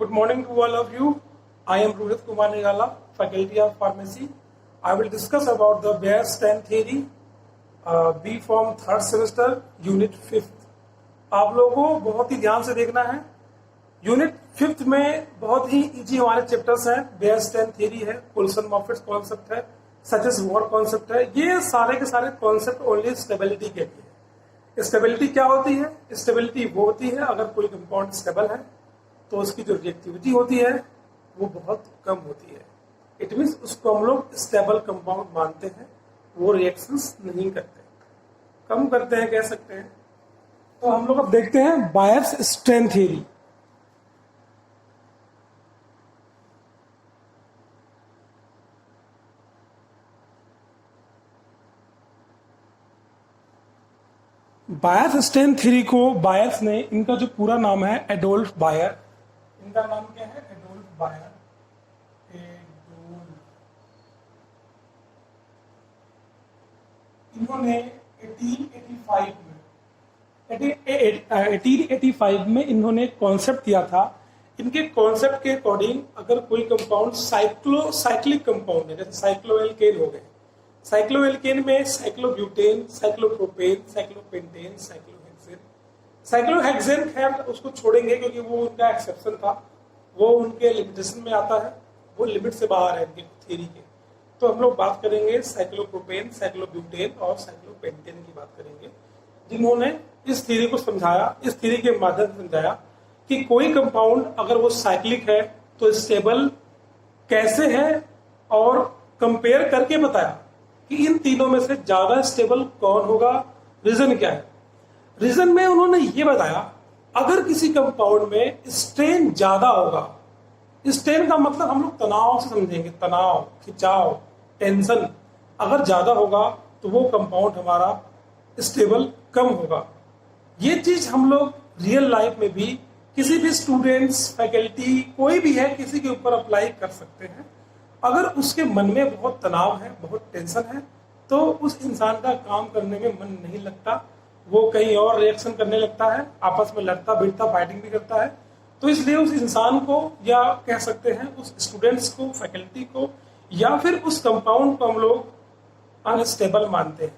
Good morning to all of you. I am Rohit Kumar Nigala, Faculty of Pharmacy. I will discuss about the Bayes-Stan theory, B Form third semester, Unit 5th. आप लोगों को बहुत ही ध्यान से देखना है. Unit 5th में बहुत ही इजी हमारे चैप्टर्स हैं. बेयर्स-स्टैन थ्योरी है, कोल्सन-मॉफेट कॉन्सेप्ट है, सचेस वॉर कॉन्सेप्ट है. ये सारे के सारे कॉन्सेप्ट ओनली स्टेबिलिटी के लिए. स्टेबिलिटी क्या होती है? स्टेबिलिटी वो होती है अगर कोई कंपाउंड स्टेबल है तो उसकी जो रिएक्टिविटी होती है वो बहुत कम होती है. इट मीन्स उसको हम लोग स्टेबल कंपाउंड मानते हैं. वो रिएक्शंस नहीं करते, कम करते हैं कह सकते हैं. तो हम लोग अब देखते हैं बायर्स-स्टैन थ्योरी. बायर्स-स्टैन थ्योरी को बायर्स ने, इनका जो पूरा नाम है एडोल्फ बायर. इनका नाम क्या है? Adolf Baeyer. इन्होंने 1885 में इन्होंने कॉन्सेप्ट दिया था. इनके कॉन्सेप्ट के अकॉर्डिंग अगर कोई कंपाउंड साइक्लिक कंपाउंड है, जैसे साइक्लोएल्केन हो गए, साइक्लोएल्केन में cyclobutane, cyclopropane, cyclopentane, cyclohexane. Cyclohexane खैर उसको छोड़ेंगे क्योंकि वो उनका एक्सेप्शन था, वो उनके लिमिटेशन में आता है, वो लिमिट से बाहर है इनके थ्योरी के. तो हम लोग बात करेंगे साइक्लोप्रोपेन, साइक्लोब्यूटेन और साइक्लोपेंटेन की बात करेंगे, जिन्होंने इस थ्योरी को समझाया. इस थ्योरी के माध्यम से समझाया कि कोई कंपाउंड अगर वो साइक्लिक है तो स्टेबल कैसे है, और कंपेयर करके बताया कि इन तीनों में से ज्यादा स्टेबल कौन होगा. रीजन क्या है? रीजन में उन्होंने ये बताया अगर किसी कंपाउंड में स्ट्रेन ज्यादा होगा, स्ट्रेन का मतलब हम लोग तनाव से समझेंगे, तनाव, खिंचाव, टेंशन अगर ज्यादा होगा तो वो कंपाउंड हमारा स्टेबल कम होगा. ये चीज हम लोग रियल लाइफ में भी किसी भी स्टूडेंट्स, फैकल्टी, कोई भी है, किसी के ऊपर अप्लाई कर सकते हैं. अगर उसके मन में बहुत तनाव है, बहुत टेंशन है, तो उस इंसान का काम करने में मन नहीं लगता, वो कहीं और रिएक्शन करने लगता है, आपस में लड़ता भिड़ता, फाइटिंग भी करता है. तो इसलिए उस इंसान को, या कह सकते हैं उस स्टूडेंट्स को, फैकल्टी को, या फिर उस कंपाउंड को हम लोग अनस्टेबल मानते हैं.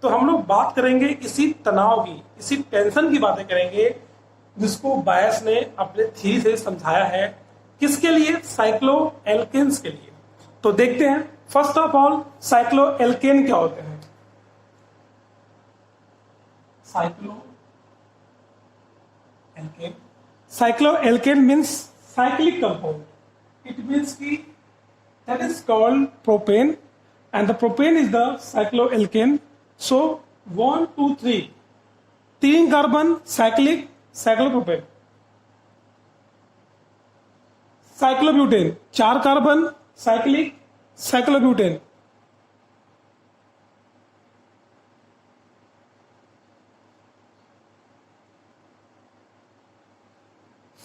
तो हम लोग बात करेंगे इसी तनाव की, इसी टेंशन की बातें करेंगे, जिसको बायस ने अपने थ्योरी से समझाया है. किसके लिए? साइक्लो एल्केन्स के लिए. तो देखते हैं. First of all cycloalkane क्या होते हैं? Cycloalkane, cycloalkane means cyclic compound. It means की that is called propane and the propane is the cycloalkane. So 1 2 3 3 carbon cyclic, cyclopropane. Cyclobutane 4 carbon cyclic, cyclobutane.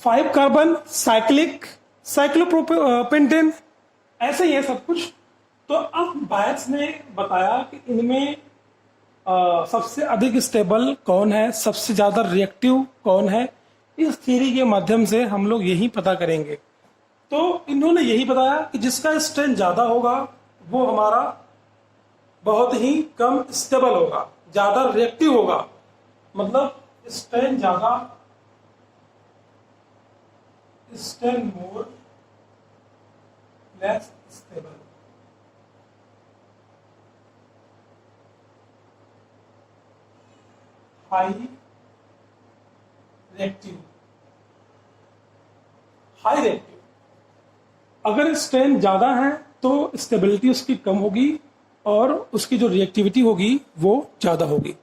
Five carbon cyclic, cyclopentane. ऐसे ही है सब कुछ. तो अब बायस ने बताया कि इनमें सबसे अधिक स्टेबल कौन है, सबसे ज्यादा रिएक्टिव कौन है. इस थ्योरी के माध्यम से हम लोग यही पता करेंगे. तो इन्होंने यही बताया कि जिसका स्ट्रेन ज्यादा होगा वो हमारा बहुत ही कम स्टेबल होगा, ज्यादा रिएक्टिव होगा. मतलब स्ट्रेन ज्यादा, strain more, less stable. High reactive, high reactive. अगर स्ट्रेन ज्यादा है तो स्टेबिलिटी उसकी कम होगी और उसकी जो रिएक्टिविटी होगी वो ज्यादा होगी.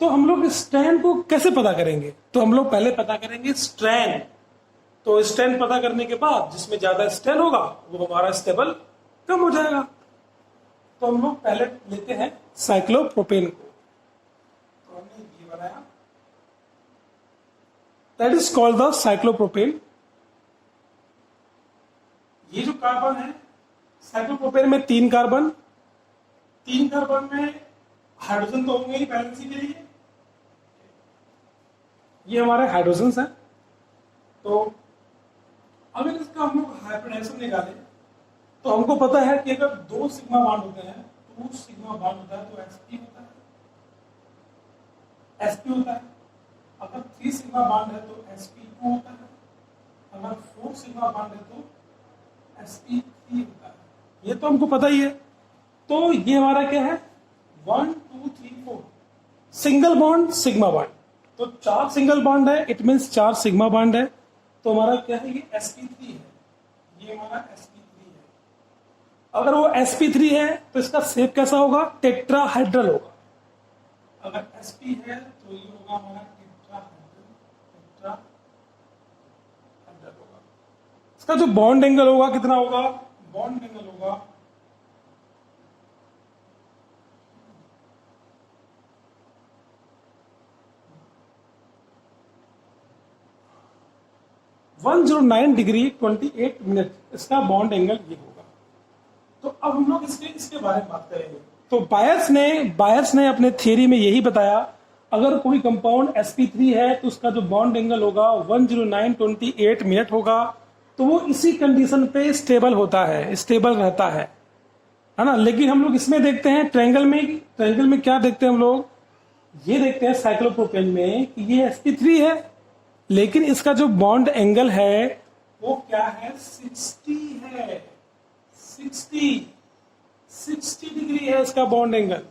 तो हम लोग स्ट्रेन को कैसे पता करेंगे? तो हम लोग पहले पता करेंगे स्ट्रेन. तो स्ट्रेन पता करने के बाद जिसमें ज्यादा स्ट्रेन होगा वो हमारा स्टेबल कम हो जाएगा. तो हम लोग पहले लेते हैं साइक्लोप्रोपेन को. तो हमने ये बनाया, that is called the cyclopropane. ये जो कार्बन है, साइक्लोप्रोपेन में 3 कार्बन, 3 कार्बन में हाइड्रोजन तो होंगे ही बैलेंसिंग के लिए. ये हमारे हाइड्रोजन है. तो रिलेशन निकाले तो हमको पता है कि अगर 2 सिग्मा बॉन्ड होते हैं, 2 सिग्मा बॉन्ड होता है तो sp होता है, sp होता है। अगर 3 सिग्मा बॉन्ड है तो sp2 होता है, अगर 4 सिग्मा बॉन्ड है तो sp3 होता है। ये तो हमको पता ही है। तो ये हमारा क्या है, 1 2 3 4 सिंगल बॉन्ड सिग्मा बॉन्ड। तो 4 सिंगल बॉन्ड है, इट मीन्स 4 सिग्मा बॉन्ड है। तो हमारा क्या है, ये sp3 है, ये हमारा sp3 है। अगर वो sp3 है तो इसका शेप कैसा होगा, टेट्राहेड्रल होगा। अगर sp है तो ये होगा हमारा टेट्राहेड्रल होगा। इसका जो बॉन्ड एंगल होगा कितना होगा, बॉन्ड एंगल होगा 109 डिग्री 28 मिनट, इसका बॉन्ड एंगल ये होगा। तो अब हम लोग इसके बारे में बात करेंगे। तो बायर्स ने अपने थ्योरी में यही बताया, अगर कोई कंपाउंड sp3 है तो उसका जो बॉन्ड एंगल होगा 109.28 मिनट होगा। तो वो इसी कंडीशन पे स्टेबल होता है, स्टेबल रहता है ना। लेकिन हम लोग इसमें देखते हैं ट्रायंगल में क्या देखते हैं हम लोग, ये देखते हैं साइक्लोप्रोपेन में कि ये sp3 है, लेकिन इसका जो बॉन्ड एंगल है वो क्या है, 60 है, 60 डिग्री है इसका बॉन्ड एंगल,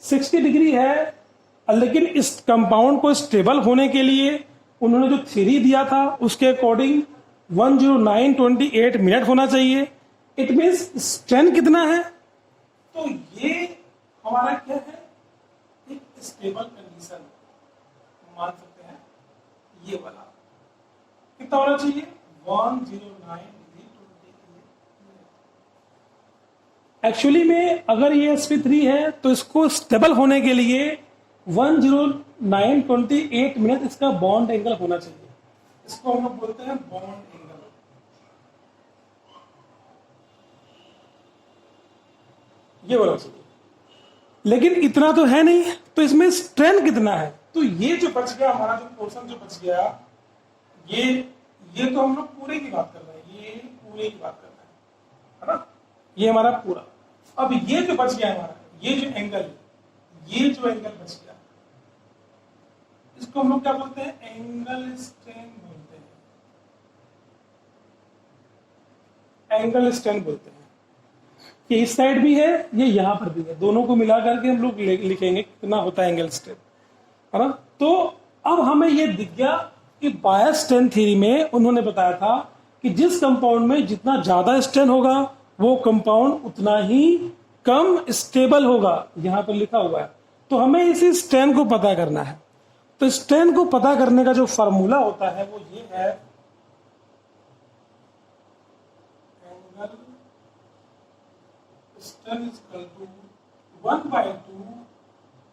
60 डिग्री है। लेकिन इस कंपाउंड को स्टेबल होने के लिए उन्होंने जो थ्योरी दिया था उसके अकॉर्डिंग 109.28 मिनट होना चाहिए। इट मीन्स स्ट्रेंथ कितना है, तो ये हमारा क्या है, एक स्टेबल कंडीशन मान सकते हैं। ये वाला कितना होना चाहिए, 109.28। एक्चुअली में अगर ये sp3 है तो इसको स्टेबल होने के लिए 109.28 मिनट इसका बॉन्ड एंगल होना चाहिए। इसको हम लोग बोलते हैं बॉन्ड एंगल। ये बोला चाहिए, लेकिन इतना तो है नहीं। तो इसमें स्ट्रेंथ कितना है, तो ये जो बच गया हमारा, जो पोर्शन जो बच गया, ये तो हम लोग पूरे की बात कर रहे हैं, ये पूरे की बात कर रहे हैं, है ना, ये हमारा पूरा। अब ये जो बच गया हमारा, ये जो एंगल बच गया, इसको हम लोग क्या बोलते हैं, एंगल स्ट्रेंथ बोलते हैं, एंगल स्ट्रेंथ बोलते हैं। कि इस साइड भी है, ये यहां पर भी है, दोनों को मिला करके हम लोग लिखेंगे कितना होता है एंगल स्ट्रेंथ, है ना। तो अब हमें ये दिख गया कि बायर स्ट्रेंथ थ्योरी में उन्होंने बताया था कि जिस कंपाउंड में जितना ज्यादा स्ट्रेंथ होगा वो कंपाउंड उतना ही कम स्टेबल होगा, यहां पर लिखा हुआ है। तो हमें इसी स्ट्रेंथ को पता करना है। तो स्ट्रेंथ को पता करने का जो फॉर्मूला होता है वो ये है, angle strength is equal to 1/2।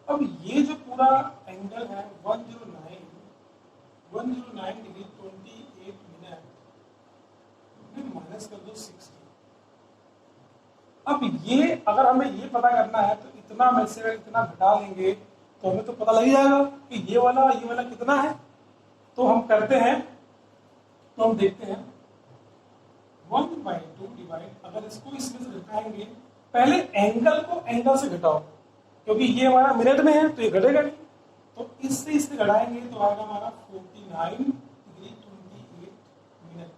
अब ये जो पूरा एंगल है 109 डिग्री 28 मिनट माइनस कर दो 60। अब ये अगर हमें ये पता करना है तो इतना में से इतना घटा लेंगे तो हमें तो पता लग जाएगा कि ये वाला कितना है। तो हम करते हैं, तो हम देखते हैं 1/2 डिवाइड, अगर इसको इसमें से घटाएंगे, पहले एंगल को एंगल से घटाओ, क्योंकि ये हमारा मिनट में है तो ये घटेगा नहीं। तो इससे घटाएंगे तो आएगा हमारा 49 डिग्री 28 मिनट,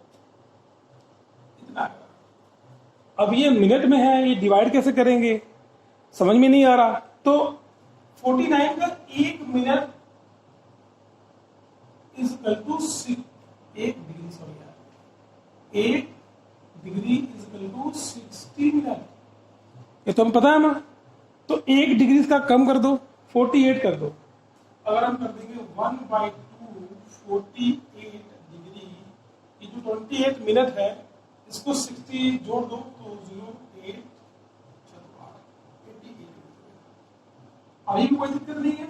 इतना आएगा। अब ये मिनट में है, ये डिवाइड कैसे करेंगे समझ में नहीं आ रहा। तो 49 का 1 minute is equal to 1 degree, sorry यार, 1 degree is equal to 60 minute, ये तो हम पता है ना। तो 1 डिग्री का कम कर दो, 48 कर दो। अगर हम कर देंगे 1/2 48 डिग्री, ये जो 28 मिनट है इसको 60 जोड़ दो तो 08 अभी कोई दिक्कत नहीं है।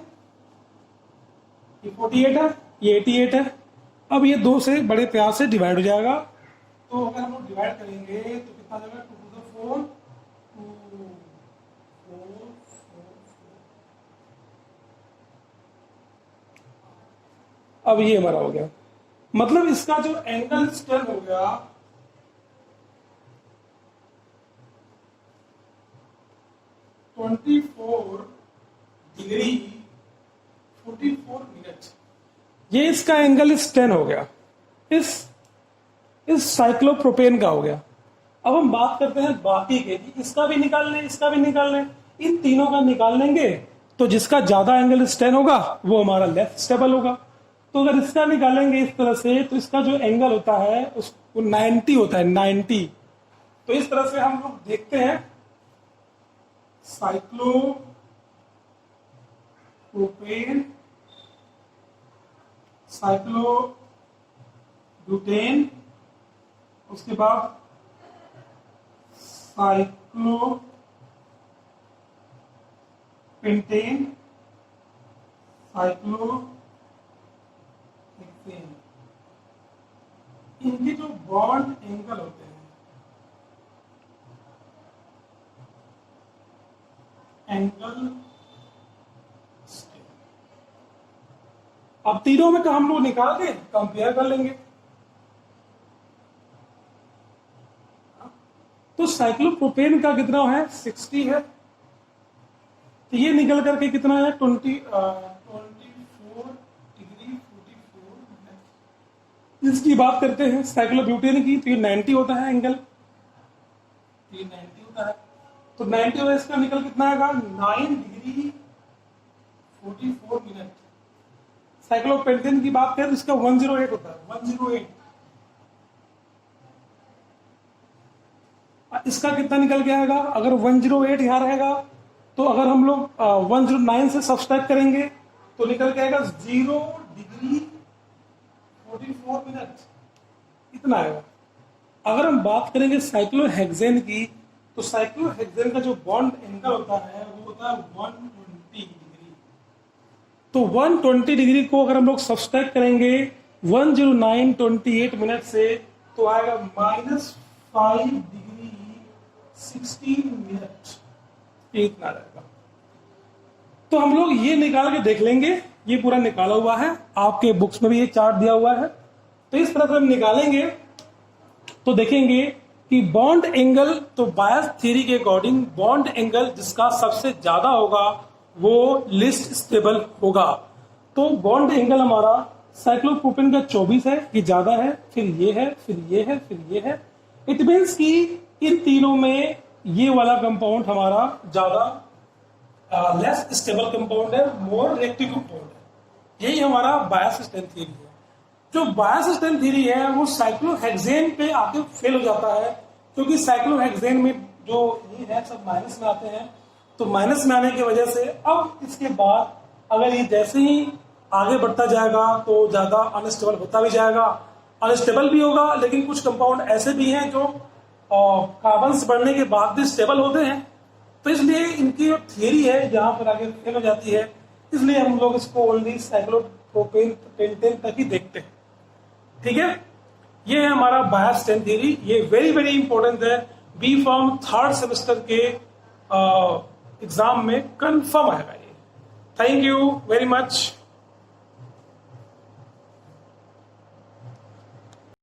ये 48 है, ये 88 है। अब ये 2 से बड़े प्यार से डिवाइड हो जाएगा। तो अगर हम लोग डिवाइड करेंगे तो कितना जाएगा, 2 to the 4 2 4 4 4। अब ये हमारा हो गया, मतलब इसका जो एंगल स्ट्रेंथ हो गया 24 डिग्री 44 मिनट। ये इसका एंगल इस 10 हो गया, इस साइक्लोप्रोपेन का हो गया। अब हम बात करते हैं बाकी के, इसका भी निकाल लें, इसका भी निकाल लें, इन तीनों का निकाल लेंगे तो जिसका ज्यादा एंगल स्टैन होगा वो हमारा लेफ्ट स्टेबल होगा। तो अगर इसका निकालेंगे इस तरह से तो इसका जो एंगल होता है उसको 90 होता है, 90। तो इस तरह से हम लोग देखते हैं साइक्लोप्रोपेन, साइक्लोब्यूटेन, उसके बाद साइक्लोपेंटेन, साइक्लोहेक्सेन। इनके जो बॉन्ड एंगल होते हैं, एंगल अब तीनों में का हम लोग निकाल के कंपेयर कर लेंगे। तो साइक्लोप्रोपेन का कितना है, 60 है। तो ये निकल करके कितना है, 24 डिग्री 44 मिनट। इसकी बात करते हैं साइक्लोब्यूटेन की, तो ये 90 होता है एंगल, ये 90 होता है। तो 90 और इसका निकल कितना आएगा, 9 डिग्री 44 मिनट। साइक्लोपेंटेन की बात करें तो इसका 108 होता है, 108। इसका कितना निकल के आएगा, अगर 108 यहां रहेगा तो अगर हम लोग 109 से सब्सट्रैक्ट करेंगे तो निकल के आएगा 0 डिग्री 44 मिनट, इतना आएगा। अगर हम बात करेंगे साइक्लोहेक्सेन की, तो साइक्लोहेक्सेन का जो बॉन्ड एंगल होता है वो होता है 120 डिग्री। तो 120 डिग्री को अगर हम लोग सब्सट्रैक्ट करेंगे 109.28 मिनट से तो आएगा -5 डिग्री 16 मिनट, इतना रहेगा। तो हम लोग ये निकाल के देख लेंगे, ये पूरा निकाला हुआ है, आपके बुक्स में भी ये चार्ट दिया हुआ है। तो इस तरह से हम निकालेंगे तो देखेंगे कि बॉन्ड एंगल, तो बायस थ्योरी के अकॉर्डिंग बॉन्ड एंगल जिसका सबसे ज्यादा होगा वो लिस्ट स्टेबल होगा। तो बॉन्ड एंगल हमारा साइक्लोप्रोपेन का 24 है, ये ज्यादा है, फिर ये है, फिर ये है, फिर ये है। इट मीन्स कि इन तीनों में ये वाला कंपाउंड हमारा ज्यादा लेस स्टेबल कंपाउंड है, मोर रिएक्टिव कंपाउंड है। यही हमारा बायस स्ट्रेंथ थ्योरी है। जो बायस स्ट्रेंथ थ्योरी है वो साइक्लोहेक्सेन पे आके फेल हो जाता है, क्योंकि साइक्लोहेक्सेन में जो ये है सब माइनस में आते हैं। तो माइनस में आने की वजह से अब इसके बाद अगर ये जैसे ही आगे बढ़ता जाएगा तो ज्यादा अनस्टेबल होता भी जाएगा, अनस्टेबल भी होगा। लेकिन कुछ कंपाउंड ऐसे भी हैं जो कार्बन बढ़ने के बाद भी स्टेबल होते हैं। तो इसलिए इनकी जो थियरी है यहाँ पर आगे फेल हो जाती है, इसलिए हम लोग इसको ओनली साइक्लोप्रोपेन पेंटेन तक ही देखते हैं। ठीक है, ये है हमारा बायस स्ट्रेंथ थ्योरी। ये वेरी वेरी इंपॉर्टेंट है, बी फॉर्म 3rd सेमेस्टर के एग्जाम में कंफर्म आएगा ये। Thank you very much.